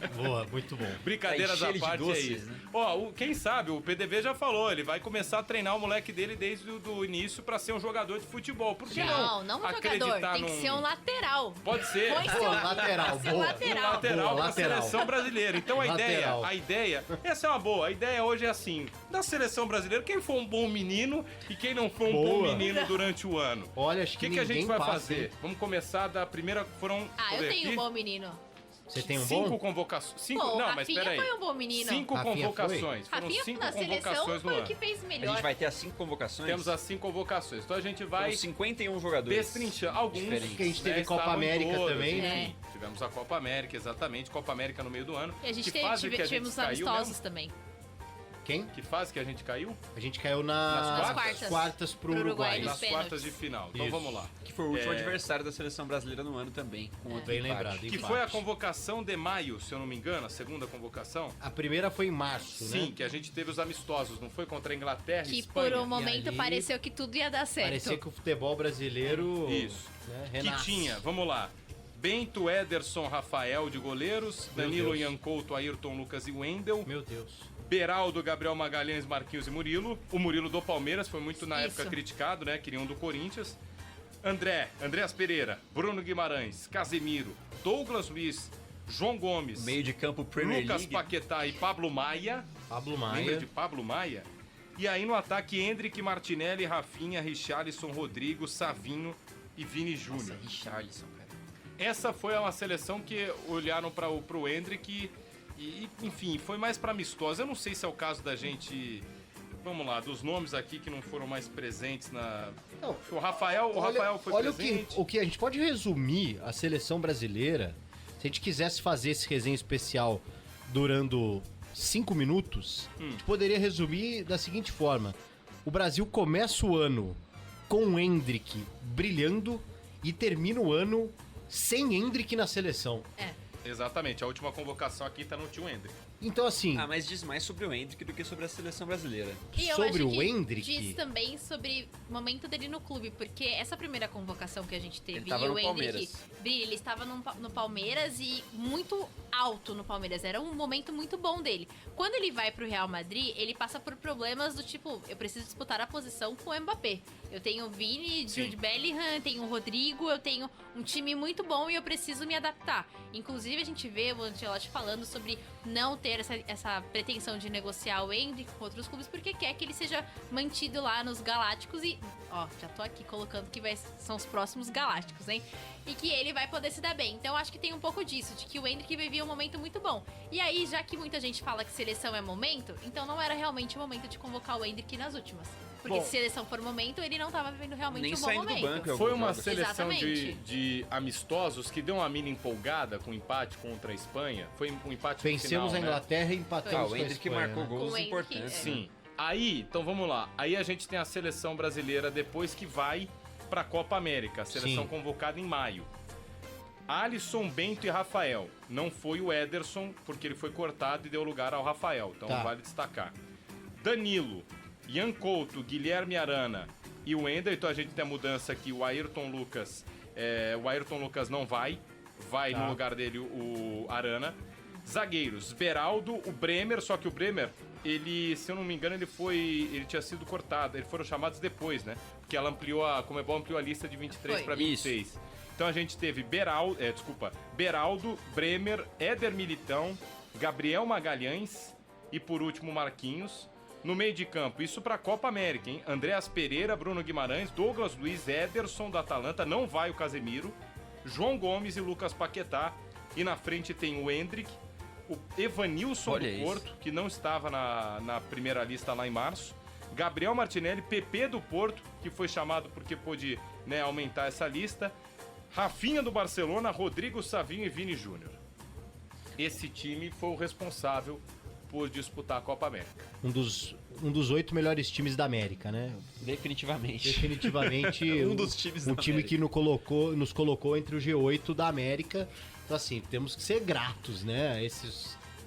Boa, muito bom. Brincadeiras Tá à cheio de parte doces, aí. né? Ó, quem sabe, o PDV já falou, ele vai começar a treinar o moleque dele desde o início pra ser um jogador de futebol. Por que Não um jogador, tem que ser um lateral. Pode ser. Foi ser Boa, um lateral, ser boa. lateral. Lateral Boa, pra lateral. seleção brasileira. Então Lateral. a ideia, essa é uma boa. A ideia hoje é assim, da seleção brasileira, quem for um bom menino e quem não for um bom Boa. menino durante o ano. Olha, acho O que que a gente ninguém vai passa, fazer? hein? Vamos começar da primeira, foram... Ah, deixa eu ver tenho um aqui. bom menino. Você tem um 5 bom? convocações. Pô, o Não, mas Rafinha peraí. foi um bom menino. 5 Rafinha convocações. Foram Rafinha 5 na seleção convocações no foi o ano. que fez A melhor. gente vai ter as 5 convocações. Temos as 5 convocações. Então a gente vai Foram 51 jogadores. destrinchando. Alguns diferentes. Que a gente teve Copa estavam em América todas, também, né? enfim. Tivemos a Copa América, exatamente. Copa América no meio do ano. E a gente Que fase que a gente tivemos caiu amistosos mesmo? também. Quem? Que fase que a gente caiu? A gente caiu Nas quartas. quartas pro Pro Uruguai. Uruguai. Nos Nas pênaltis. quartas de final. Então Isso. vamos lá. Que foi o último É. adversário da seleção brasileira no ano também. Com outro Bem empate. lembrado. Que empate. foi a convocação de maio, se eu não me engano, a segunda convocação. A primeira foi em março, Sim, né? que a gente teve os amistosos, não foi contra a Inglaterra e Que Espanha? por um momento ali pareceu que tudo ia dar certo. Parecia que o futebol brasileiro... Isso. Né, Que renasce. tinha, vamos lá, Bento, Ederson, Rafael de goleiros, Meu Danilo, Deus. Ian Couto, Ayrton, Lucas e Wendel, Meu Deus. Beraldo, Gabriel Magalhães, Marquinhos e Murilo. O Murilo do Palmeiras foi muito na Isso. época criticado, né? Queriam do Corinthians. Andréas Pereira, Bruno Guimarães, Casemiro, Douglas Luiz, João Gomes, Meio de campo Premier Lucas League. Paquetá e Pablo Maia. Pablo Lembra Maia. de Pablo Maia? E aí no ataque, Hendrick, Martinelli, Rafinha, Richarlison, Rodrigo, Savinho e Vini Nossa, Júnior. Richarlison, cara. Essa foi uma seleção que olharam para o Hendrick e, enfim, foi mais para amistosa. Eu não sei se é o caso da gente... Vamos lá, dos nomes aqui que não foram mais presentes na... Não, O Rafael foi olha presente. o que a gente pode resumir a seleção brasileira. Se a gente quisesse fazer esse resenha especial durando 5 minutos, a gente poderia resumir da seguinte forma: o Brasil começa o ano com o Hendrick brilhando e termina o ano sem Hendrick na seleção. Exatamente, a última convocação aqui tá no tio Hendrick. Então, assim, Ah, mas diz mais sobre o Hendrick do que sobre a seleção brasileira. E eu sobre acho o que Hendrick... diz também sobre o momento dele no clube, porque essa primeira convocação que a gente teve Ele tava e no o Hendrick Palmeiras. brilha, ele estava no Palmeiras e muito alto no Palmeiras, era um momento muito bom dele. Quando ele vai pro Real Madrid, ele passa por problemas do tipo, eu preciso disputar a posição com o Mbappé. Eu tenho o Vini, Sim. Jude Bellingham, tenho o Rodrigo, eu tenho um time muito bom e eu preciso me adaptar. Inclusive a gente vê o Ancelotti falando sobre não ter essa pretensão de negociar o Hendrick com outros clubes, porque quer que ele seja mantido lá nos Galácticos e... Ó, já tô aqui colocando que são os próximos Galácticos, hein? E que ele vai poder se dar bem. Então acho que tem um pouco disso, de que o Hendrick vivia um momento muito bom. E aí, já que muita gente fala que seleção é momento, então não era realmente o momento de convocar o Hendrick nas últimas. Porque Bom, se seleção for momento, ele não tava vivendo realmente nem um bom saindo do momento. banco, eu- Foi uma jogos. seleção Exatamente. de amistosos que deu uma mina empolgada com o empate contra a Espanha. Foi um empate no vencemos final, a Inglaterra e empatamos Ah, o com a Hendrick Espanha, marcou né? gols Com o Hendrick, importantes. é. Sim. Aí, então vamos lá. Aí a gente tem a seleção brasileira depois que vai pra Copa América. A seleção Sim. convocada em maio. Alisson, Bento e Rafael. Não foi o Ederson, porque ele foi cortado e deu lugar ao Rafael. Então Tá. vale destacar. Danilo, Ian Couto, Guilherme Arana e o Wendel. Então a gente tem a mudança aqui. O Ayrton Lucas. O Ayrton Lucas não vai. Vai Tá. no lugar dele o Arana. Zagueiros, Beraldo, o Bremer, só que o Bremer, ele, se eu não me engano, ele tinha sido cortado, eles foram chamados depois, né? Porque ela a Conmebol ampliou a lista de 23 Foi. para 26. Então a gente teve Beraldo, Bremer, Éder Militão, Gabriel Magalhães e por último Marquinhos. No meio de campo, isso para a Copa América, hein? Andréas Pereira, Bruno Guimarães, Douglas Luiz, Ederson da Atalanta, não vai o Casemiro, João Gomes e Lucas Paquetá. E na frente tem o Hendrick, o Evanilson Olha do isso. Porto, que não estava na primeira lista lá em março, Gabriel Martinelli, PP do Porto, que foi chamado porque pôde, né, aumentar essa lista, Rafinha do Barcelona, Rodrigo, Savinho e Vini Júnior. Esse time foi o responsável por disputar a Copa América. Um dos 8 melhores times da América, né? Definitivamente. Definitivamente Um dos times um da time América. que nos colocou entre o G8 da América. Então, assim, temos que ser gratos, né?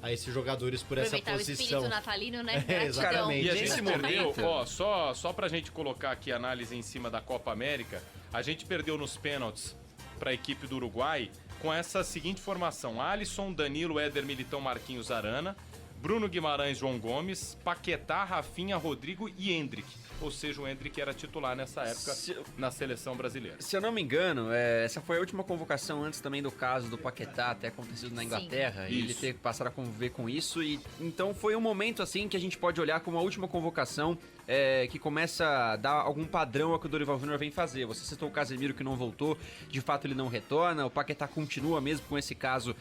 A esses jogadores por essa Aproveitar o posição. espírito natalino, né? É, exatamente. E a Nesse gente momento- perdeu, ó, só pra gente colocar aqui a análise em cima da Copa América, a gente perdeu nos pênaltis pra equipe do Uruguai, com essa seguinte formação: Alisson, Danilo, Éder, Militão, Marquinhos, Arana, Bruno Guimarães, João Gomes, Paquetá, Rafinha, Rodrigo e Endrick. Ou seja, o Endrick era titular nessa época na seleção brasileira. Se eu não me engano, essa foi a última convocação antes também do caso do Paquetá ter acontecido na Inglaterra. E ele ter passado a conviver com isso. E então foi um momento assim que a gente pode olhar como a última convocação que começa a dar algum padrão ao que o Dorival Júnior vem fazer. Você citou o Casemiro que não voltou, de fato ele não retorna, o Paquetá continua mesmo com esse caso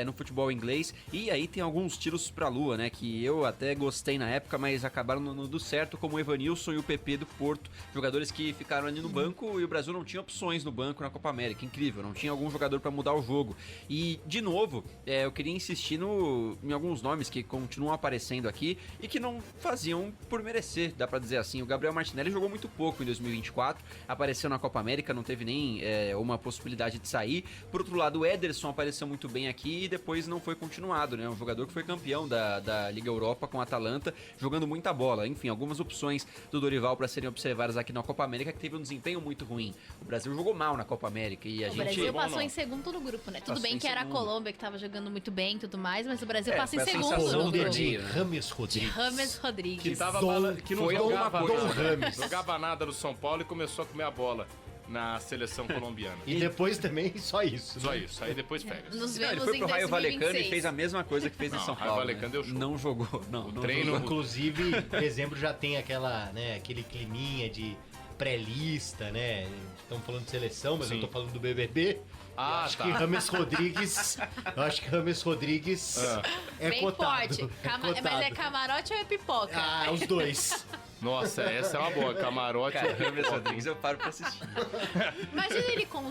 no futebol inglês. E aí tem alguns tiros pra lua, né? Que eu até gostei na época, mas acabaram não dando certo, como o Evanilson e o PP do Porto, jogadores que ficaram ali no banco e o Brasil não tinha opções no banco na Copa América, incrível, não tinha algum jogador pra mudar o jogo. E, de novo, eu queria insistir em alguns nomes que continuam aparecendo aqui e que não faziam por merecer, dá pra dizer assim. O Gabriel Martinelli jogou muito pouco em 2024, apareceu na Copa América, não teve nem uma possibilidade de sair. Por outro lado, o Ederson apareceu muito bem aqui e depois não foi continuado, né? Um jogador que foi campeão da Liga Europa com a Atalanta, jogando muita bola. Enfim, algumas opções do Dorival para serem observadas aqui na Copa América, que teve um desempenho muito ruim. O Brasil jogou mal na Copa América e a gente... O Brasil passou em segundo no grupo, né? Tudo bem que era a Colômbia que tava jogando muito bem e tudo mais, mas o Brasil passa em segundo no grupo. De James Rodrigues. James Rodrigues. Que não jogava nada no São Paulo e começou a comer a bola na seleção colombiana. E depois também só isso. Só isso, aí depois pega. Nos Ele vemos foi em pro Raio 2026. Vallecano e fez a mesma coisa que fez em São Raio Paulo. Vallecano deu show. Não jogou, não. Não treino- jogou. Inclusive, dezembro já tem aquele climinha de pré-lista, né? Estamos falando de seleção, mas Sim. eu tô falando do BBB. Ah, eu acho tá. que James Rodrigues é Bem cotado. forte. Cotado. Mas é camarote ou é pipoca? Ah, os dois. Nossa, essa é uma boa. Camarote. Cara, James Rodrigues eu paro pra assistir. Imagina ele com